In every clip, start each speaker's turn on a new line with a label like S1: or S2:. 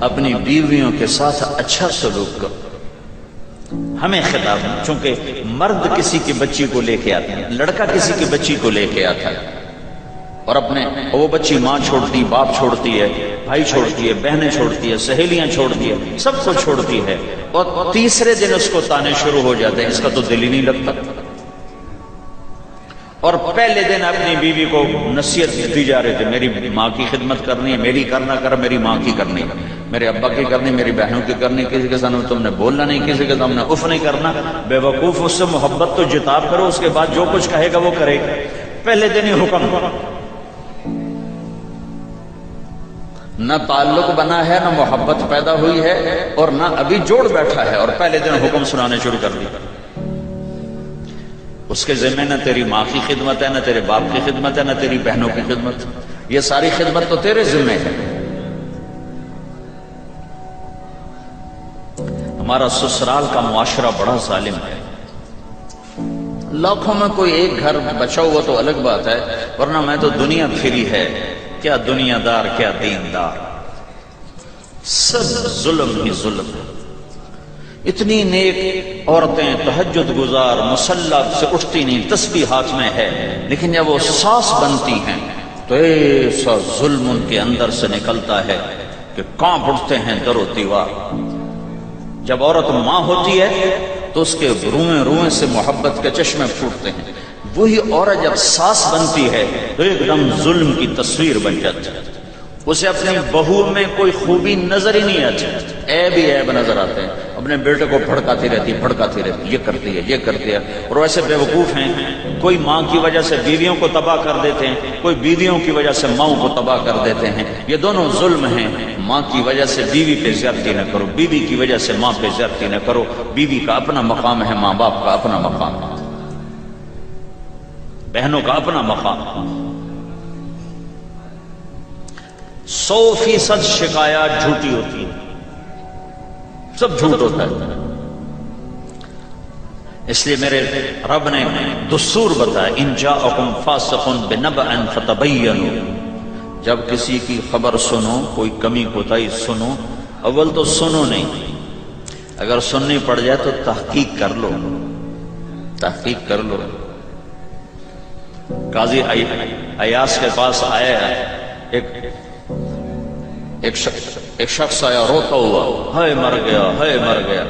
S1: اپنی بیویوں کے ساتھ اچھا سلوک کرو. ہمیں خطاب ہے، چونکہ مرد کسی کی بچی کو لے کے آتا ہے، لڑکا کسی کی بچی کو لے کے آتا ہے، اور وہ بچی ماں چھوڑتی، باپ چھوڑتی ہے، بھائی چھوڑتی ہے، بہنیں چھوڑتی ہے، سہیلیاں چھوڑتی ہے، سب کو چھوڑتی ہے، اور تیسرے دن اس کو تانے شروع ہو جاتے ہیں، اس کا تو دل ہی نہیں لگتا. اور پہلے دن اپنی بیوی کو نصیحت دی جا رہے تھے، میری ماں کی خدمت کرنی ہے، میری کرنا کر، میری ماں کی کرنی ہے، میرے ابا کی کرنی، میری بہنوں کی کرنی، کسی کے سامنے تم نے بولنا نہیں، کسی کے سامنے اف نہیں کرنا. بے وقوف، اس سے محبت تو جتاب کرو، اس کے بعد جو کچھ کہے گا وہ کرے گا. پہلے دن ہی حکم، نہ تعلق بنا ہے، نہ محبت پیدا ہوئی ہے، اور نہ ابھی جوڑ بیٹھا ہے، اور پہلے دن حکم سنانے شروع کر دیا. اس کے ذمہ نہ تیری ماں کی خدمت ہے، نہ تیرے باپ کی خدمت ہے، نہ تیری بہنوں کی خدمت، یہ ساری خدمت تو تیرے ذمہ ہے. ہمارا سسرال کا معاشرہ بڑا ظالم ہے. لاکھوں میں کوئی ایک گھر بچا ہوا تو الگ بات ہے، ورنہ میں تو دنیا پھری ہے، کیا دنیا دار کیا دیندار، سب ظلم ہی ظلم ہے. اتنی نیک عورتیں تہجد گزار مسلح سے اٹھتی نہیں، تسبیح ہاتھ میں ہے، لیکن جب وہ ساس بنتی ہیں تو ایسا ظلم ان کے اندر سے نکلتا ہے کہ کانپ اٹھتے ہیں در و دیوار. جب عورت ماں ہوتی ہے تو اس کے روئیں روئیں سے محبت کے چشمے پھوٹتے ہیں. وہی عورت جب ساس بنتی ہے تو ایک دم ظلم کی تصویر بن جاتی ہے. اسے اپنی بہو میں کوئی خوبی نظر ہی نہیں آتی، عیب ہی عیب نظر آتے ہیں. اپنے بیٹے کو بھڑکاتی رہتی، یہ کرتی ہے، یہ کرتی ہے. اور ویسے بیوقوف ہیں، کوئی ماں کی وجہ سے بیویوں کو تباہ کر دیتے ہیں، کوئی بیویوں کی وجہ سے ماں کو تباہ کر دیتے ہیں. یہ دونوں ظلم ہیں. ماں کی وجہ سے بیوی پہ زیادتی نہ کرو، بیوی کی وجہ سے ماں پہ زیادتی نہ کرو. بیوی کا اپنا مقام ہے، ماں باپ کا اپنا مقام ہے، بہنوں کا اپنا مقام ہے. 100% شکایات جھوٹی ہوتی ہیں، سب جھوٹ ہوتا ہے. اس لیے میرے رب نے دستور بتایا، ان جاءکم فاسق بنبأ فتبینوا. جب کسی کی خبر سنو، کوئی کمی کوتاہی سنو، اول تو سنو نہیں، اگر سننی پڑ جائے تو تحقیق کر لو، تحقیق کر لو. قاضی ایاس کے پاس آیا ایک شخص آیا روتا ہوا، ہائے مر گیا، ہائے مر گیا.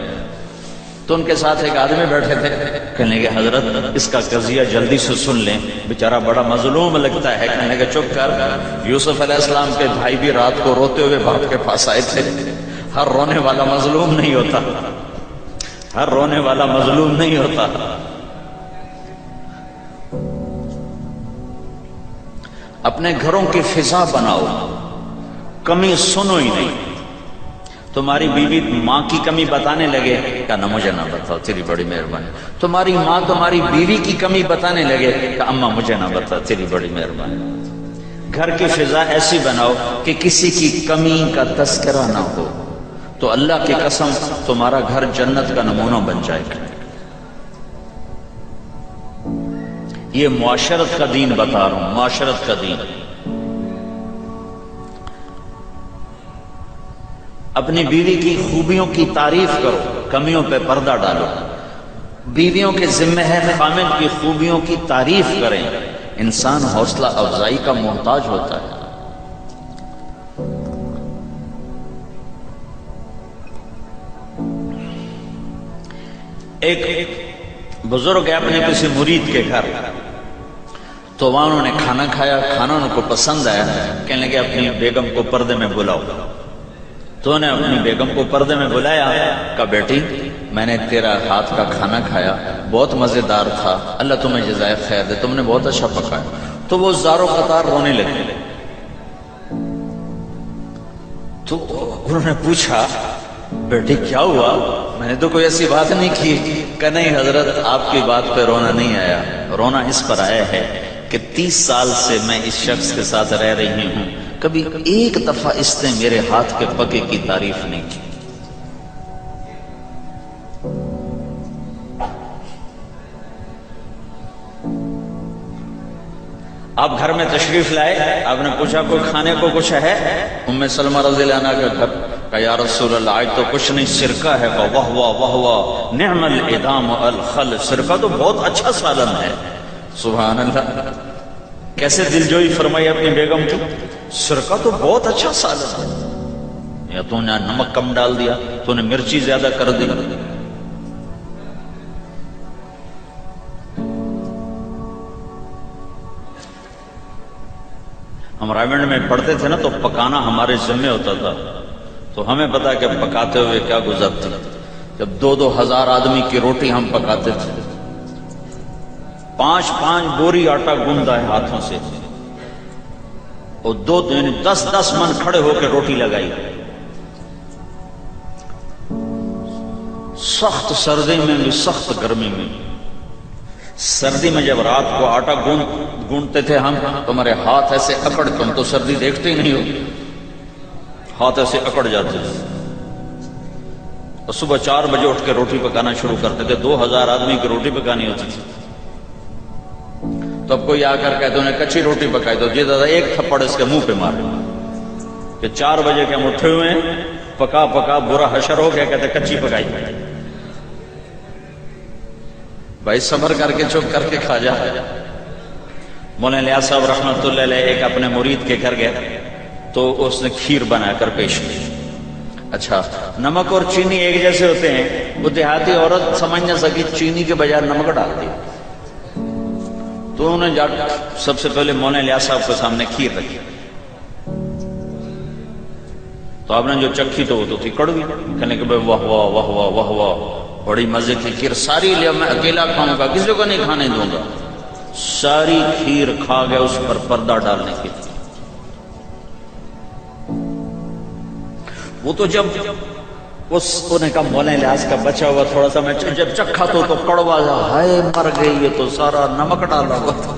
S1: تو ان کے ساتھ ایک آدمی بیٹھے تھے، کہنے کہ حضرت اس کا قضیہ جلدی سے سن لیں، بیچارہ بڑا مظلوم لگتا ہے. کہنے کہ چپ کر، یوسف علیہ السلام کے بھائی بھی رات کو روتے ہوئے باپ کے پاس آئے تھے. ہر رونے والا مظلوم نہیں ہوتا، ہر رونے والا مظلوم نہیں ہوتا. اپنے گھروں کی فضا بناؤ، کمی سنو ہی نہیں. تمہاری بیوی ماں کی کمی بتانے لگے کہ نہ مجھے نہ بتاؤ، تیری بڑی مہربانی. تمہاری ماں تمہاری بیوی کی کمی بتانے لگے کہ اماں مجھے نہ بتا، تیری بڑی مہربانی. گھر کی فضا ایسی بناؤ کہ کسی کی کمی کا تذکرہ نہ ہو، تو اللہ کی قسم تمہارا گھر جنت کا نمونہ بن جائے گا. یہ معاشرت کا دین بتا رہا ہوں، معاشرت کا دین. اپنی بیوی کی خوبیوں کی تعریف کرو، کمیوں پہ پردہ ڈالو. بیویوں کے ذمہ ہے خامد کی خوبیوں کی تعریف کریں. انسان حوصلہ افزائی کا محتاج ہوتا ہے. ایک بزرگ ہے اپنے کسی مرید کے گھر، تو وہاں انہوں نے کھانا کھایا، کھانا ان کو پسند آیا. کہنے لگے اپنی بیگم کو پردے میں بلاؤ. تو انہیں اپنی بیگم کو پردے میں بلایا، کہا بیٹی میں نے تیرا ہاتھ کا کھانا کھایا، بہت مزیدار تھا، اللہ تمہیں جزائے خیر دے، تم نے بہت اچھا پکایا. تو وہ زارو قطار رونے لگے. تو انہوں نے پوچھا بیٹی کیا ہوا؟ میں نے تو کوئی ایسی بات نہیں کی. کہ نہیں حضرت آپ کی بات پہ رونا نہیں آیا، رونا اس پر آیا ہے کہ 30 سال سے میں اس شخص کے ساتھ رہ رہی ہوں، کبھی ایک دفعہ اس نے میرے ہاتھ کے پکے کی تعریف نہیں کی. آپ گھر میں تشریف لائے، آپ نے پوچھا کوئی کھانے کو کچھ ہے؟ ام سلمہ رضی اللہ عنہا کا گھر کہا یا رسول اللہ آج تو کچھ نہیں، سرکہ ہے، واہ واہ واہ واہ نعم الادام الخل، سرکہ تو بہت اچھا سالن ہے۔ سبحان اللہ، کیسے دلجوئی فرمائی اپنی بیگم کی، سرکہ تو بہت اچھا سالن ہے، یا تو نے نمک کم ڈال دیا، تو نے مرچی زیادہ کر دی۔ ہم رائمنڈ میں پڑھتے تھے نا تو پکانا ہمارے ذمہ ہوتا تھا، تو ہمیں پتا کہ پکاتے ہوئے کیا گزرتی۔ جب 2,000 آدمی کی روٹی ہم پکاتے تھے، 5 بوری آٹا گوندا ہے ہاتھوں سے، اور 10 من کھڑے ہو کے روٹی لگائی، سخت سردی میں بھی سخت گرمی میں۔ سردی میں جب رات کو آٹا گونڈتے تھے ہم، تمہارے ہاتھ ایسے اکڑ، تم تو سردی دیکھتے ہی نہیں ہو، ہاتھ ایسے اکڑ جاتے تھے، اور صبح 4 بجے اٹھ کے روٹی پکانا شروع کرتے تھے، 2,000 آدمی کی روٹی پکانی ہوتی تھی۔ تو اب کوئی آ کر کہتے انہیں کچی روٹی پکائی، تو جی دادا ایک تھپڑ اس کے منہ پہ مارے کہ 4 بجے کے ہم اٹھے ہوئے ہیں، پکا پکا برا حشر ہو گیا، کہتے کچی پکائی۔ بھائی صبر کر کے چپ کر کے کھا جا۔ مولانا الیاس صاحب رحمۃ اللہ علیہ ایک اپنے مرید کے گھر گیا تو اس نے کھیر بنا کر پیش کی۔ اچھا، نمک اور چینی ایک جیسے ہوتے ہیں، وہ دیہاتی عورت سمجھ نہ سکی، چینی کے بجائے نمک ڈال دی، تو انہوں نے جا سب سے پہلے مولانا الیاس صاحب کے سامنے کھیر رکھی، تو آپ نے جو چکھی تو وہ تو تھی کڑوی، کہنے کہ بھائی واہ واہ واہ واہ واہ واہ، بڑی مزے کی کھیر، ساری لیا میں اکیلا کھاؤں گا، کسی کو نہیں کھانے دوں گا۔ ساری کھیر کھا گیا، اس پر پردہ ڈالنے کی۔ وہ تو جب انہیں کہا مولانا الیاس کا بچا ہوا تھوڑا سا میں جب چکھا تو کڑوا جا، ہائے مر گئی، یہ تو سارا نمک ڈالا ہوا تھا۔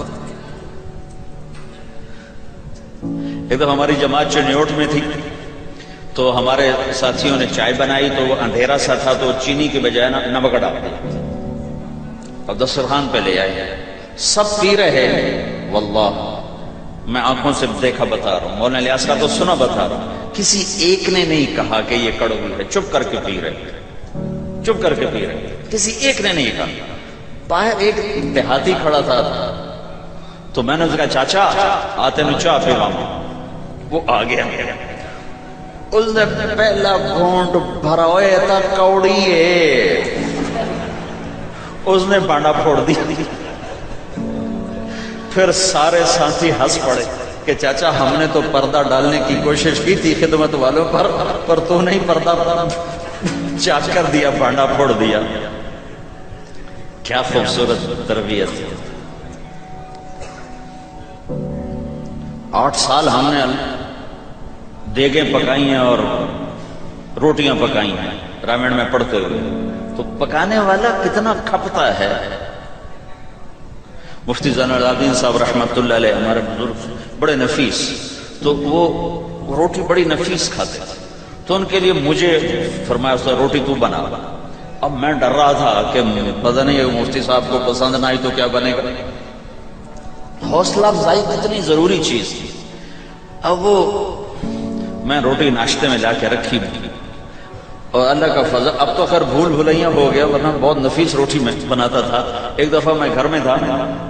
S1: ایک دفعہ ہماری جماعت چنیوٹ میں تھی، تو ہمارے ساتھیوں نے چائے بنائی، تو وہ اندھیرا سا تھا تو چینی کے بجائے نمک ڈال دیا، اور دسترخوان پہ لے آئے، سب پی رہے ہیں، واللہ میں آنکھوں سے دیکھا بتا رہا ہوں، مولانا الیاس کا تو سنا بتا رہا ہوں، کسی ایک نے نہیں کہا کہ یہ کڑوی ہے، چپ کر کے پی رہے، چپ کر کے پی رہے، کسی ایک نے نہیں کہا۔ باہر ایک دیہاتی کھڑا تھا، تو میں نے اس کا چاچا آتے میں چاہ پیوا، وہ آ گیا، اس نے پہلا گھونٹ بھرا ہوئے تھا، کوڑی ہے، اس نے بانڈا پھوڑ دی۔ پھر سارے ساتھی ہنس پڑے کہ چاچا ہم نے تو پردہ ڈالنے کی کوشش کی تھی خدمت والوں پر تو نہیں پردہ چاک کر دیا، بانڈا پھوڑ دیا۔ کیا خوبصورت تربیت۔ 8 سال ہم نے دیگیں پکائی ہیں اور روٹیاں پکائی ہیں رامین میں پڑھتے ہوئے، تو پکانے والا کتنا کھپتا ہے۔ مفتی زین العابدین صاحب رحمۃ اللہ علیہ ہمارے بزرگ بڑے نفیس، تو وہ روٹی بڑی نفیس کھاتے تھے، تو ان کے لیے مجھے فرمایا اس نے روٹی تو بنا۔ اب میں ڈر رہا تھا کہ پتہ نہیں مفتی صاحب کو پسند نہ آئی تو کیا بنے گا۔ حوصلہ افزائی کتنی ضروری چیز تھی۔ اب وہ میں روٹی ناشتے میں لا کے رکھی، اور اللہ کا فضل اب تو خیر بھول بھلیاں ہو گیا، ورنہ بہت نفیس روٹی میں بناتا تھا۔ ایک دفعہ میں گھر میں تھا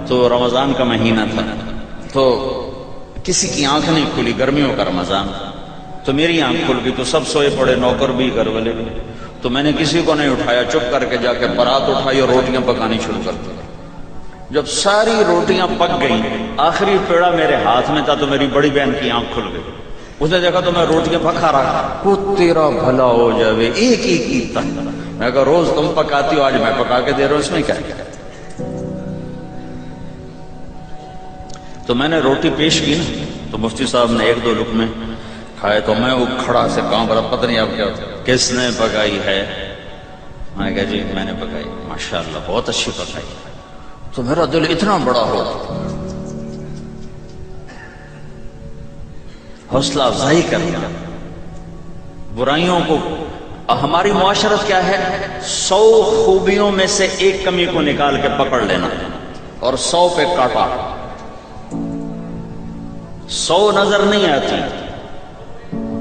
S1: تو رمضان کا مہینہ تھا، تو کسی کی آنکھ نہیں کھلی، گرمیوں کا رمضان، تو میری آنکھ کھل گئی، تو سب سوئے پڑے، نوکر بھی گھر والے بھی، تو میں نے کسی کو نہیں اٹھایا، چپ کر کے جا کے پرات اٹھائی اور روٹیاں پکانی شروع کر دی۔ جب ساری روٹیاں پک گئیں، آخری پیڑا میرے ہاتھ میں تھا، تو میری بڑی بہن کی آنکھ کھل گئی، اس نے دیکھا تو میں روٹیاں پکا رہا، وہ تیرا بھلا ہو جاوے، ایک ہی کیتا۔ میں کہا روز تم پکاتی ہو، آج میں پکا کے دے رہا ہوں، اس میں کیا ہے۔ تو میں نے روٹی پیش کی نا، تو مفتی صاحب نے 1-2 لقمے کھائے، تو میں وہ کھڑا سے کام رہا، پتہ نہیں اب کیا کس نے پکائی ہے۔ میں کہا جی میں نے پکائی، ماشاءاللہ بہت اچھی پکائی۔ تو میرا دل اتنا بڑا ہو، حوصلہ افزائی کرنا، برائیوں کو۔ ہماری معاشرت کیا ہے، 100 خوبیوں میں سے ایک کمی کو نکال کے پکڑ لینا اور 100 پہ کاٹا۔ 100 نظر نہیں آتی،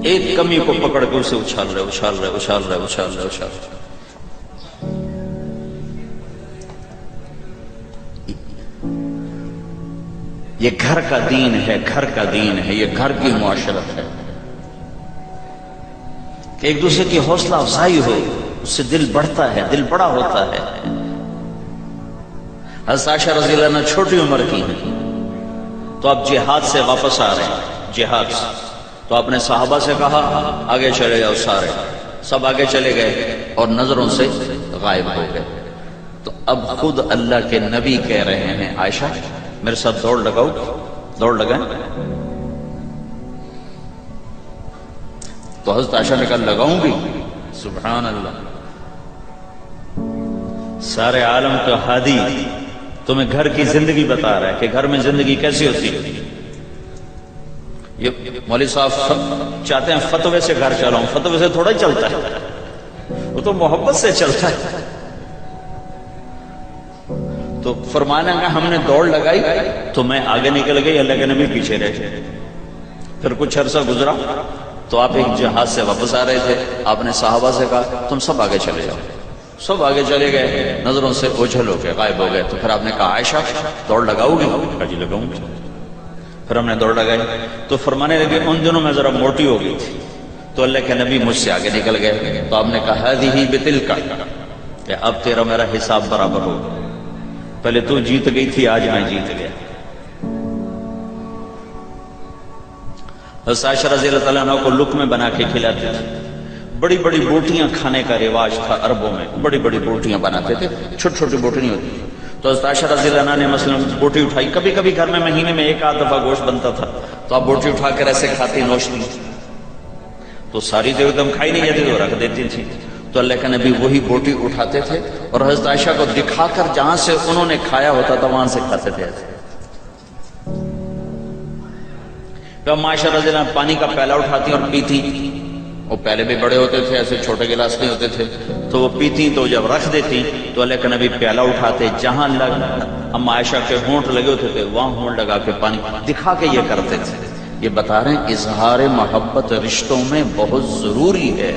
S1: ایک کمی کو پکڑ کے اسے اچھال رہے اچھال رہے اچھال رہے اچھال رہے اچھال رہے. یہ گھر کا دین ہے، گھر کا دین ہے، یہ گھر کی معاشرت ہے کہ ایک دوسرے کی حوصلہ افزائی ہو، اس سے دل بڑھتا ہے، دل بڑا ہوتا ہے. حضرت عائشہ رضی اللہ عنہ چھوٹی عمر کی ہیں تو اب جہاد سے واپس آ رہے ہیں، جہاد سے. تو آپ نے صحابہ سے کہا آگے چلے جاؤ، سارے سب آگے چلے گئے اور نظروں سے غائب ہو گئے. تو اب خود اللہ کے نبی کہہ رہے ہیں عائشہ میرے ساتھ دوڑ لگاؤ، دوڑ لگائیں. تو حضرت عائشہ نے کہا لگاؤں گی. سبحان اللہ، سارے عالم کا ہادی تمہیں گھر کی زندگی بتا رہا ہے کہ گھر میں زندگی کیسی ہوتی ہے. یہ مولوی صاحب چاہتے ہیں فتوے سے گھر چلاؤں، فتوے سے تھوڑا ہی چلتا ہے، وہ تو محبت سے چلتا ہے. تو فرمانا کہ ہم نے دوڑ لگائی تو میں آگے نکل گئی، اللہ کے نبی پیچھے رہے. پھر کچھ عرصہ گزرا تو آپ ایک جہاز سے واپس آ رہے تھے. آپ نے صحابہ سے کہا تم سب آگے چلے جاؤ. سب آگے چلے گئے، نظروں سے اوجھل ہو گئے، غائب ہو گئے. تو پھر آپ نے کہا عائشہ دوڑ لگاؤ گی؟ کہا جی لگاؤں گی. پھر ہم نے دوڑ لگائی تو فرمانے لگے ان دنوں میں ذرا موٹی ہو گئی تھی تو اللہ کے نبی مجھ سے آگے نکل گئے. تو آپ نے کہا ہذہ بتلک، کہ اب تیرا میرا حساب برابر ہو. پہلے تو جیت گئی تھی، آج میں جیت گیا. حضرت عائشہ رضی اللہ تعالیٰ عنہ کو لقمے بنا کے کھلاتے تھے. بڑی بڑی بوٹیاں کھانے کا رواج تھا عربوں میں، بڑی بڑی بوٹیاں بناتے تھے، چھوٹی چھوٹی بوٹی نہیں ہوتی. تو حضرت عائشہ رضی اللہ عنہ نے مثلا بوٹی اٹھائی، کبھی کبھی گھر میں مہینے میں ایک آدھ دفعہ گوشت بنتا تھا تو آپ بوٹی اٹھا کر ایسے کھاتی نوشتی. تو ساری تو ایک دم کھائی نہیں جاتی تو رکھ دیتی تھی. تو اللہ کا نبی وہی بوٹی اٹھاتے تھے اور حضرت عائشہ کو دکھا کر جہاں سے انہوں نے کھایا ہوتا تھا وہاں سے کھاتے تھے. ایسے عائشہ رضی اللہ عنہ پانی کا پیالہ اٹھاتی اور پیتی. وہ پہلے بھی بڑے ہوتے تھے، ایسے چھوٹے گلاس نہیں ہوتے تھے. تو وہ پیتی تو جب رکھ دیتی تو اللہ کے نبی پیالہ اٹھاتے، جہاں اما عائشہ کے ہونٹ لگے ہوتے تھے وہاں ہونٹ لگا کے پانی دکھا کے یہ کرتے تھے. یہ بتا رہے ہیں اظہار محبت رشتوں میں بہت ضروری ہے.